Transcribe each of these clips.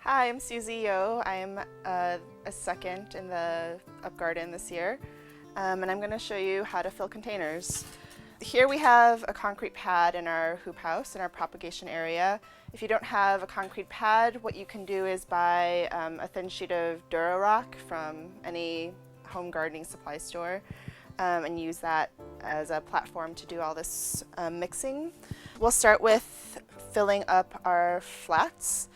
Hi, I'm Susie Yeo. I'm a second in the Up Garden this year, and I'm going to show you how to fill containers. Here we have a concrete pad in our hoop house, in our propagation area. If you don't have a concrete pad, what you can do is buy a thin sheet of Durarock from any home gardening supply store and use that as a platform to do all this mixing. We'll start with filling up our flats.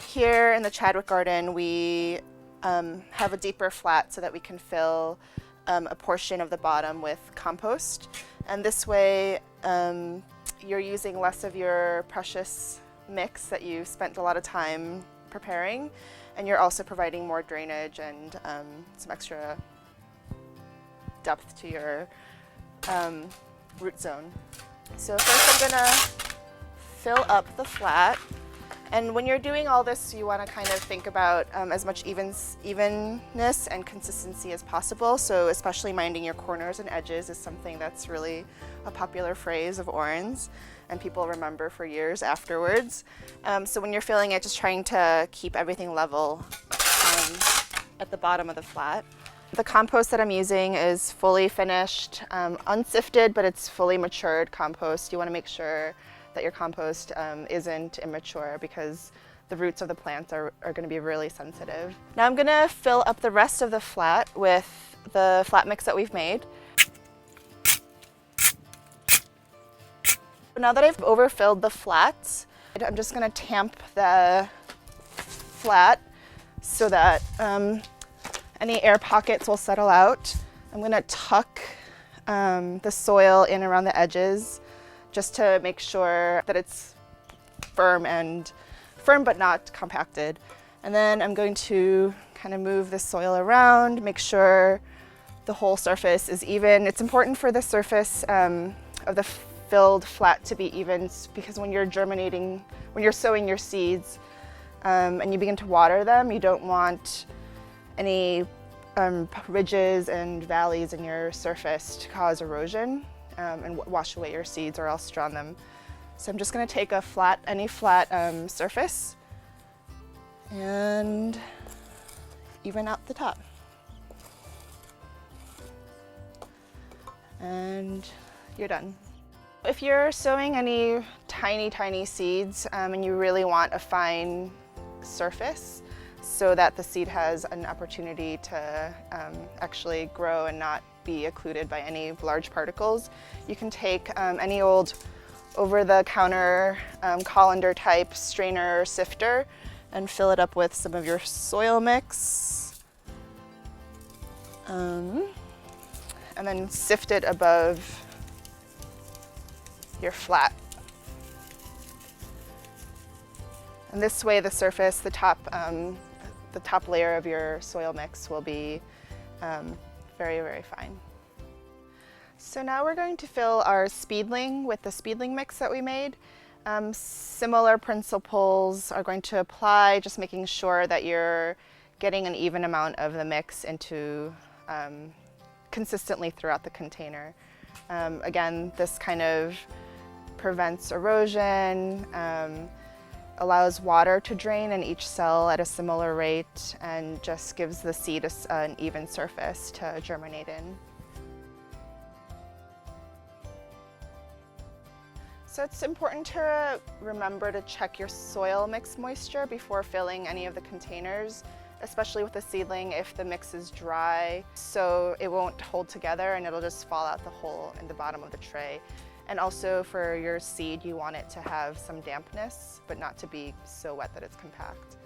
Here in the Chadwick garden, we have a deeper flat so that we can fill a portion of the bottom with compost. And this way, you're using less of your precious mix that you spent a lot of time preparing, and you're also providing more drainage and some extra depth to your root zone. So first I'm gonna fill up the flat. And when you're doing all this, you want to kind of think about as much evenness and consistency as possible. So especially minding your corners and edges is something that's really a popular phrase of Oren's, and people remember for years afterwards. So when you're filling it, just trying to keep everything level at the bottom of the flat. The compost that I'm using is fully finished, unsifted, but it's fully matured compost. You want to make sure that your compost isn't immature because the roots of the plants are going to be really sensitive. Now I'm going to fill up the rest of the flat with the flat mix that we've made. Now that I've overfilled the flats, I'm just going to tamp the flat so that any air pockets will settle out. I'm going to tuck the soil in around the edges just to make sure that it's firm but not compacted. And then I'm going to kind of move the soil around, make sure the whole surface is even. It's important for the surface of the filled flat to be even, because when you're germinating, when you're sowing your seeds and you begin to water them, you don't want any ridges and valleys in your surface to cause erosion and wash away your seeds or else drown them. So I'm just going to take any flat surface and even out the top. And you're done. If you're sowing any tiny seeds and you really want a fine surface so that the seed has an opportunity to actually grow and not be occluded by any large particles, you can take any old over-the-counter colander type strainer or sifter and fill it up with some of your soil mix, and then sift it above your flat. And this way the surface, the top layer of your soil mix will be very fine. So now we're going to fill our speedling with the speedling mix that we made. Similar principles are going to apply, just making sure that you're getting an even amount of the mix into consistently throughout the container. Again, this kind of prevents erosion, allows water to drain in each cell at a similar rate, and just gives the seed an even surface to germinate in. So it's important to remember to check your soil mix moisture before filling any of the containers, especially with the seedling if the mix is dry, so it won't hold together and it'll just fall out the hole in the bottom of the tray. And also for your seed, you want it to have some dampness, but not to be so wet that it's compact.